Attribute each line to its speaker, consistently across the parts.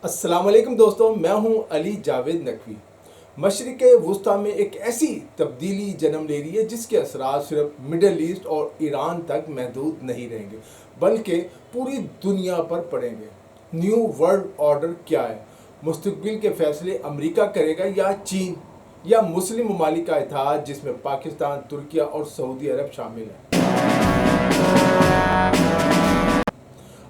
Speaker 1: السلام علیکم دوستوں، میں ہوں علی جاوید نقوی۔ مشرق وسطیٰ میں ایک ایسی تبدیلی جنم لے رہی ہے جس کے اثرات صرف مڈل ایسٹ اور ایران تک محدود نہیں رہیں گے بلکہ پوری دنیا پر پڑیں گے۔ نیو ورلڈ آرڈر کیا ہے؟ مستقبل کے فیصلے امریکہ کرے گا یا چین یا مسلم ممالک کا اتحاد جس میں پاکستان، ترکیہ اور سعودی عرب شامل ہیں؟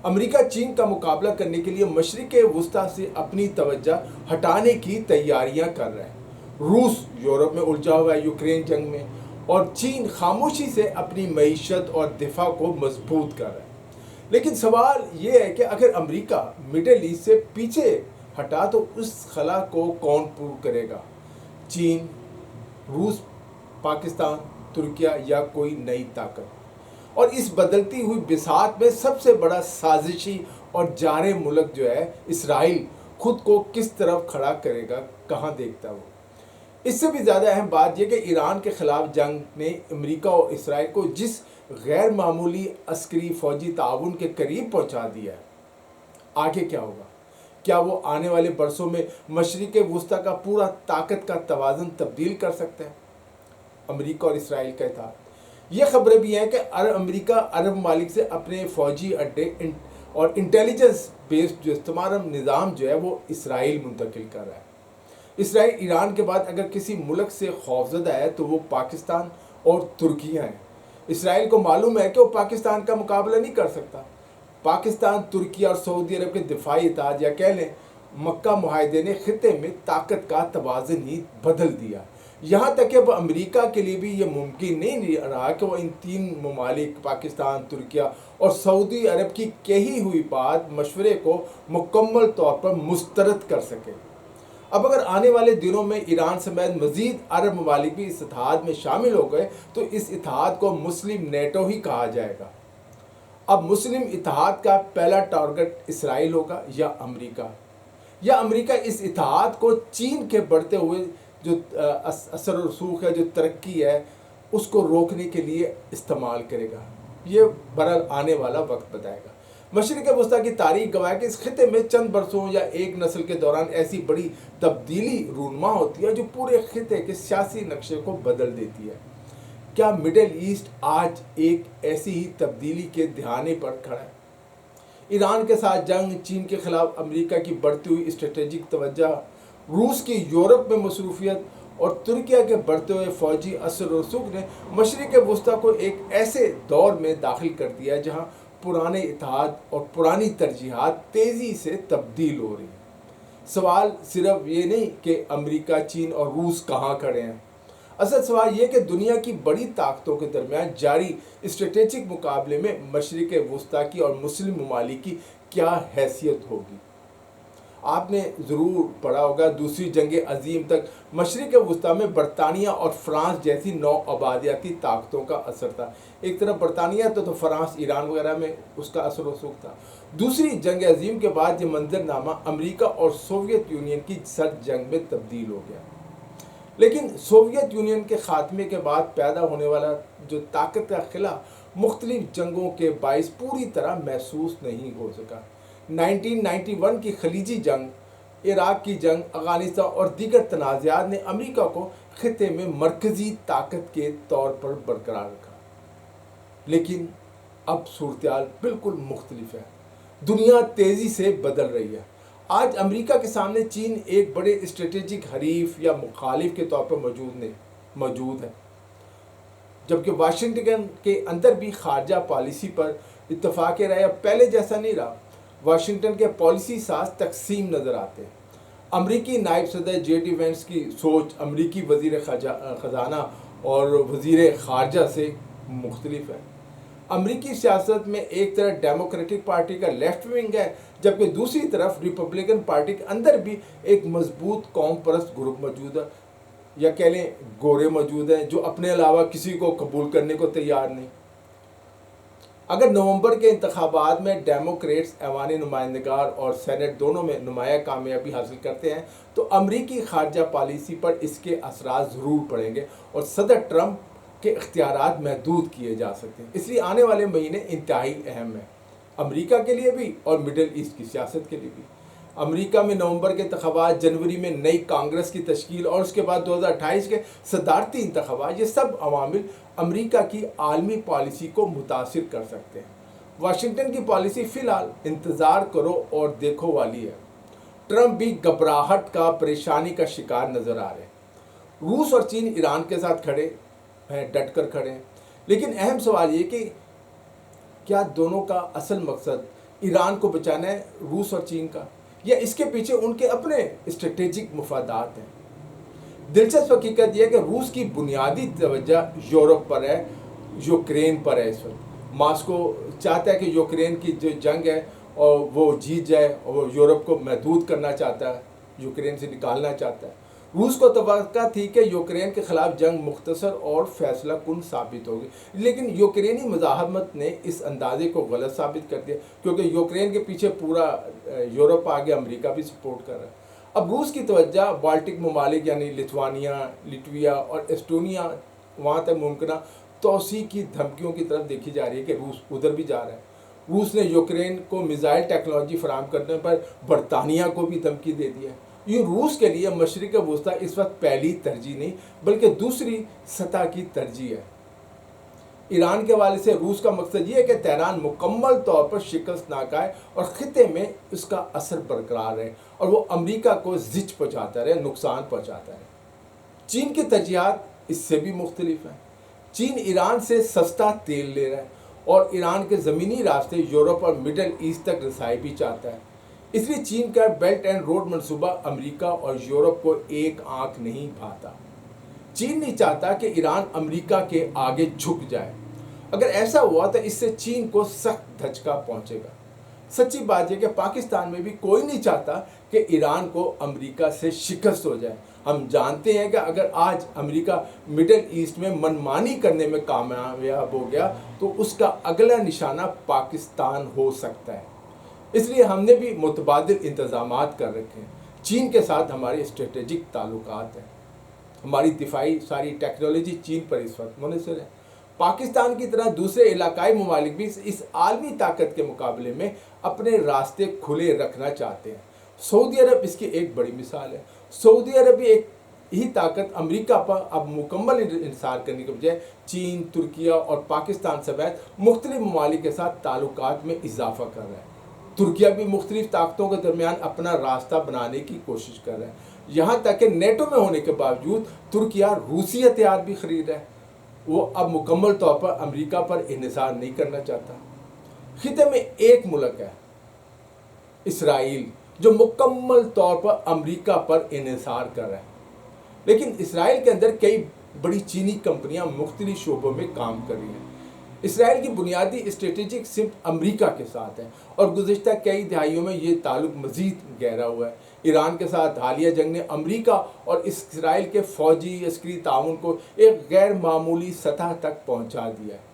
Speaker 1: امریکہ چین کا مقابلہ کرنے کے لیے مشرق وسطیٰ سے اپنی توجہ ہٹانے کی تیاریاں کر رہا ہے۔ روس یورپ میں الجھا ہوا ہے یوکرین جنگ میں، اور چین خاموشی سے اپنی معیشت اور دفاع کو مضبوط کر رہا ہے۔ لیکن سوال یہ ہے کہ اگر امریکہ مڈل ایسٹ سے پیچھے ہٹا تو اس خلا کو کون پور کرے گا؟ چین، روس، پاکستان، ترکیہ یا کوئی نئی طاقت؟ اور اس بدلتی ہوئی بساط میں سب سے بڑا سازشی اور جارح ملک جو ہے اسرائیل خود کو کس طرف کھڑا کرے گا، کہاں دیکھتا وہ؟ اس سے بھی زیادہ اہم بات یہ کہ ایران کے خلاف جنگ نے امریکہ اور اسرائیل کو جس غیر معمولی عسکری فوجی تعاون کے قریب پہنچا دیا ہے، آگے کیا ہوگا؟ کیا وہ آنے والے برسوں میں مشرق وسطیٰ کا پورا طاقت کا توازن تبدیل کر سکتے ہیں؟ امریکہ اور اسرائیل کا اتحاد۔ یہ خبریں بھی ہیں کہ امریکہ عرب ممالک سے اپنے فوجی اڈے اور انٹیلیجنس بیسڈ جو استعمارم نظام جو ہے وہ اسرائیل منتقل کر رہا ہے۔ اسرائیل ایران کے بعد اگر کسی ملک سے خوفزدہ ہے تو وہ پاکستان اور ترکیہ ہیں۔ اسرائیل کو معلوم ہے کہ وہ پاکستان کا مقابلہ نہیں کر سکتا۔ پاکستان، ترکیہ اور سعودی عرب کے دفاعی اتحاد یا کہہ لیں مکہ معاہدے نے خطے میں طاقت کا توازن ہی بدل دیا۔ یہاں تک کہ اب امریکہ کے لیے بھی یہ ممکن نہیں رہا کہ وہ ان تین ممالک پاکستان، ترکیہ اور سعودی عرب کی کہی ہوئی بات مشورے کو مکمل طور پر مسترد کر سکے۔ اب اگر آنے والے دنوں میں ایران سمیت مزید عرب ممالک بھی اس اتحاد میں شامل ہو گئے تو اس اتحاد کو مسلم نیٹو ہی کہا جائے گا۔ اب مسلم اتحاد کا پہلا ٹارگٹ اسرائیل ہوگا یا امریکہ؟ یا امریکہ اس اتحاد کو چین کے بڑھتے ہوئے جو اثر و رسوخ ہے، جو ترقی ہے، اس کو روکنے کے لیے استعمال کرے گا؟ یہ برحال آنے والا وقت بتائے گا۔ مشرق وسطیٰ کی تاریخ گواہ ہے کہ اس خطے میں چند برسوں یا ایک نسل کے دوران ایسی بڑی تبدیلی رونما ہوتی ہے جو پورے خطے کے سیاسی نقشے کو بدل دیتی ہے۔ کیا مڈل ایسٹ آج ایک ایسی ہی تبدیلی کے دہانے پر کھڑا ہے؟ ایران کے ساتھ جنگ، چین کے خلاف امریکہ کی بڑھتی ہوئی اسٹریٹجک توجہ، روس کی یورپ میں مصروفیت اور ترکیہ کے بڑھتے ہوئے فوجی اثر و رسوخ نے مشرق وسطیٰ کو ایک ایسے دور میں داخل کر دیا ہے جہاں پرانے اتحاد اور پرانی ترجیحات تیزی سے تبدیل ہو رہی ہیں۔ سوال صرف یہ نہیں کہ امریکہ، چین اور روس کہاں کھڑے ہیں۔ اصل سوال یہ کہ دنیا کی بڑی طاقتوں کے درمیان جاری اسٹریٹجک مقابلے میں مشرق وسطیٰ کی اور مسلم ممالک کی کیا حیثیت ہوگی۔ آپ نے ضرور پڑھا ہوگا دوسری جنگ عظیم تک مشرق وسطیٰ میں برطانیہ اور فرانس جیسی نو آبادیاتی طاقتوں کا اثر تھا۔ ایک طرف برطانیہ تو فرانس، ایران وغیرہ میں اس کا اثر و رسوخ تھا۔ دوسری جنگ عظیم کے بعد یہ منظرنامہ امریکہ اور سوویت یونین کی سرد جنگ میں تبدیل ہو گیا۔ لیکن سوویت یونین کے خاتمے کے بعد پیدا ہونے والا جو طاقت کا خلا مختلف جنگوں کے باعث پوری طرح محسوس نہیں ہو سکا۔ 1991 کی خلیجی جنگ، عراق کی جنگ، افغانستان اور دیگر تنازعات نے امریکہ کو خطے میں مرکزی طاقت کے طور پر برقرار رکھا۔ لیکن اب صورتحال بالکل مختلف ہے۔ دنیا تیزی سے بدل رہی ہے۔ آج امریکہ کے سامنے چین ایک بڑے اسٹریٹجک حریف یا مخالف کے طور پر موجود ہے، جبکہ واشنگٹن کے اندر بھی خارجہ پالیسی پر اتفاق رائے اب پہلے جیسا نہیں رہا۔ واشنگٹن کے پالیسی ساز تقسیم نظر آتے ہیں۔ امریکی نائب صدر جے ڈی وینس کی سوچ امریکی وزیر خزانہ اور وزیر خارجہ سے مختلف ہے۔ امریکی سیاست میں ایک طرف ڈیموکریٹک پارٹی کا لیفٹ ونگ ہے، جبکہ دوسری طرف ریپبلکن پارٹی کے اندر بھی ایک مضبوط قوم پرست گروپ موجود ہے، یا کہہ لیں گورے موجود ہیں جو اپنے علاوہ کسی کو قبول کرنے کو تیار نہیں۔ اگر نومبر کے انتخابات میں ڈیموکریٹس ایوان نمائندگار اور سینٹ دونوں میں نمایاں کامیابی حاصل کرتے ہیں تو امریکی خارجہ پالیسی پر اس کے اثرات ضرور پڑیں گے اور صدر ٹرمپ کے اختیارات محدود کیے جا سکتے ہیں۔ اس لیے آنے والے مہینے انتہائی اہم ہیں، امریکہ کے لیے بھی اور مڈل ایسٹ کی سیاست کے لیے بھی۔ امریکہ میں نومبر کے انتخابات، جنوری میں نئی کانگریس کی تشکیل اور اس کے بعد 2028 کے صدارتی انتخابات، یہ سب عوامل امریکہ کی عالمی پالیسی کو متاثر کر سکتے ہیں۔ واشنگٹن کی پالیسی فی الحال انتظار کرو اور دیکھو والی ہے۔ ٹرمپ بھی گھبراہٹ کا، پریشانی کا شکار نظر آ رہے ہیں۔ روس اور چین ایران کے ساتھ کھڑے ہیں، ڈٹ کر کھڑے ہیں، لیکن اہم سوال یہ کہ کیا دونوں کا اصل مقصد ایران کو بچانا ہے، روس اور چین کا، یا اس کے پیچھے ان کے اپنے اسٹریٹجک مفادات ہیں؟ دلچسپ حقیقت یہ ہے کہ روس کی بنیادی توجہ یورپ پر ہے، یوکرین پر ہے۔ اس وقت ماسکو چاہتا ہے کہ یوکرین کی جو جنگ ہے اور وہ جیت جائے، اور وہ یورپ کو محدود کرنا چاہتا ہے، یوکرین سے نکالنا چاہتا ہے۔ روس کو توقع تھی کہ یوکرین کے خلاف جنگ مختصر اور فیصلہ کن ثابت ہوگی، لیکن یوکرینی مزاحمت نے اس اندازے کو غلط ثابت کر دیا، کیونکہ یوکرین کے پیچھے پورا یورپ آگے، امریکہ بھی سپورٹ کر رہا ہے۔ اب روس کی توجہ بالٹک ممالک یعنی لتھوانیا، لٹویا اور ایسٹونیا، وہاں تک ممکنہ توسیع کی دھمکیوں کی طرف دیکھی جا رہی ہے کہ روس ادھر بھی جا رہا ہے۔ روس نے یوکرین کو میزائل ٹیکنالوجی فراہم کرنے پر برطانیہ کو بھی دھمکی دے دیا ہے۔ یہ روس کے لیے مشرق وسطیٰ اس وقت پہلی ترجیح نہیں بلکہ دوسری سطح کی ترجیح ہے۔ ایران کے حوالے سے روس کا مقصد یہ ہے کہ تہران مکمل طور پر شکست نہ کھائے اور خطے میں اس کا اثر برقرار رہے اور وہ امریکہ کو زچ پہنچاتا رہے، نقصان پہنچاتا رہے۔ چین کی ترجیحات اس سے بھی مختلف ہیں۔ چین ایران سے سستا تیل لے رہا ہے اور ایران کے زمینی راستے یورپ اور مڈل ایسٹ تک رسائی بھی چاہتا ہے۔ اس لیے چین کا بیلٹ اینڈ روڈ منصوبہ امریکہ اور یورپ کو ایک آنکھ نہیں بھاتا۔ چین نہیں چاہتا کہ ایران امریکہ کے آگے جھک جائے۔ اگر ایسا ہوا تو اس سے چین کو سخت دھچکا پہنچے گا۔ سچی بات یہ کہ پاکستان میں بھی کوئی نہیں چاہتا کہ ایران کو امریکہ سے شکست ہو جائے۔ ہم جانتے ہیں کہ اگر آج امریکہ مڈل ایسٹ میں منمانی کرنے میں کامیاب ہو گیا تو اس کا اگلا نشانہ پاکستان ہو سکتا ہے۔ اس لیے ہم نے بھی متبادل انتظامات کر رکھے ہیں۔ چین کے ساتھ ہمارے اسٹریٹجک تعلقات ہیں۔ ہماری دفاعی ساری ٹیکنالوجی چین پر اس وقت منحصر ہے۔ پاکستان کی طرح دوسرے علاقائی ممالک بھی اس عالمی طاقت کے مقابلے میں اپنے راستے کھلے رکھنا چاہتے ہیں۔ سعودی عرب اس کی ایک بڑی مثال ہے۔ سعودی عرب بھی ایک ہی طاقت امریکہ پر اب مکمل انحصار کرنے کے بجائے چین، ترکیہ اور پاکستان سمیت مختلف ممالک کے ساتھ تعلقات میں اضافہ کر رہا ہے۔ ترکیہ بھی مختلف طاقتوں کے درمیان اپنا راستہ بنانے کی کوشش کر رہا ہے، یہاں تک کہ نیٹو میں ہونے کے باوجود ترکیہ روسی ہتھیار بھی خرید رہا ہے۔ وہ اب مکمل طور پر امریکہ پر انحصار نہیں کرنا چاہتا۔ خطے میں ایک ملک ہے، اسرائیل، جو مکمل طور پر امریکہ پر انحصار کر رہا ہے، لیکن اسرائیل کے اندر کئی بڑی چینی کمپنیاں مختلف شعبوں میں کام کر رہی ہیں۔ اسرائیل کی بنیادی اسٹریٹجک سمت امریکہ کے ساتھ ہے اور گزشتہ کئی دہائیوں میں یہ تعلق مزید گہرا ہوا ہے۔ ایران کے ساتھ حالیہ جنگ نے امریکہ اور اسرائیل کے فوجی عسکری تعاون کو ایک غیر معمولی سطح تک پہنچا دیا ہے۔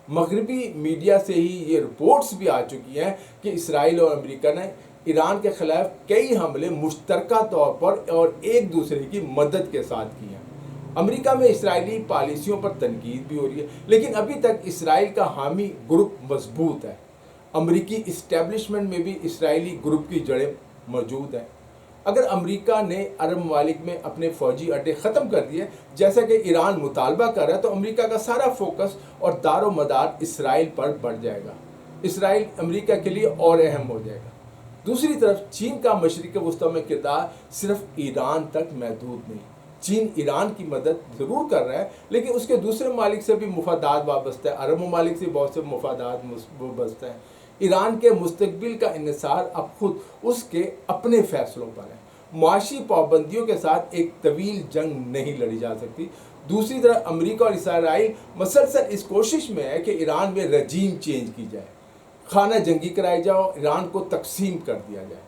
Speaker 1: مغربی میڈیا سے ہی یہ رپورٹس بھی آ چکی ہیں کہ اسرائیل اور امریکہ نے ایران کے خلاف کئی حملے مشترکہ طور پر اور ایک دوسرے کی مدد کے ساتھ کیے ہیں۔ امریکہ میں اسرائیلی پالیسیوں پر تنقید بھی ہو رہی ہے، لیکن ابھی تک اسرائیل کا حامی گروپ مضبوط ہے۔ امریکی اسٹیبلشمنٹ میں بھی اسرائیلی گروپ کی جڑیں موجود ہیں۔ اگر امریکہ نے عرب ممالک میں اپنے فوجی اڈے ختم کر دیے جیسا کہ ایران مطالبہ کر رہا ہے تو امریکہ کا سارا فوکس اور دار و مدار اسرائیل پر بڑھ جائے گا۔ اسرائیل امریکہ کے لیے اور اہم ہو جائے گا۔ دوسری طرف چین کا مشرق وسطیٰ میں کردار صرف ایران تک محدود نہیں۔ چین ایران کی مدد ضرور کر رہا ہے، لیکن اس کے دوسرے ممالک سے بھی مفادات وابستہ ہے۔ عرب ممالک سے بہت سے مفادات وابستہ ہیں۔ ایران کے مستقبل کا انحصار اب خود اس کے اپنے فیصلوں پر ہے۔ معاشی پابندیوں کے ساتھ ایک طویل جنگ نہیں لڑی جا سکتی۔ دوسری طرف امریکہ اور اسرائیل مسلسل اس کوشش میں ہے کہ ایران میں رجیم چینج کی جائے، خانہ جنگی کرائی جائے اور ایران کو تقسیم کر دیا جائے۔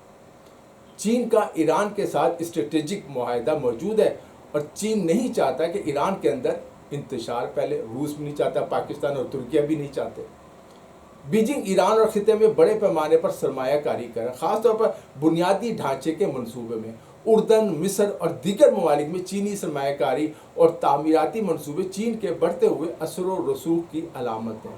Speaker 1: چین کا ایران کے ساتھ اسٹریٹجک معاہدہ موجود ہے اور چین نہیں چاہتا کہ ایران کے اندر انتشار پھیلے۔ روس بھی نہیں چاہتا، پاکستان اور ترکیہ بھی نہیں چاہتے۔ بیجنگ ایران اور خطے میں بڑے پیمانے پر سرمایہ کاری کر رہا ہے، خاص طور پر بنیادی ڈھانچے کے منصوبے میں۔ اردن، مصر اور دیگر ممالک میں چینی سرمایہ کاری اور تعمیراتی منصوبے چین کے بڑھتے ہوئے اثر و رسوخ کی علامت ہیں۔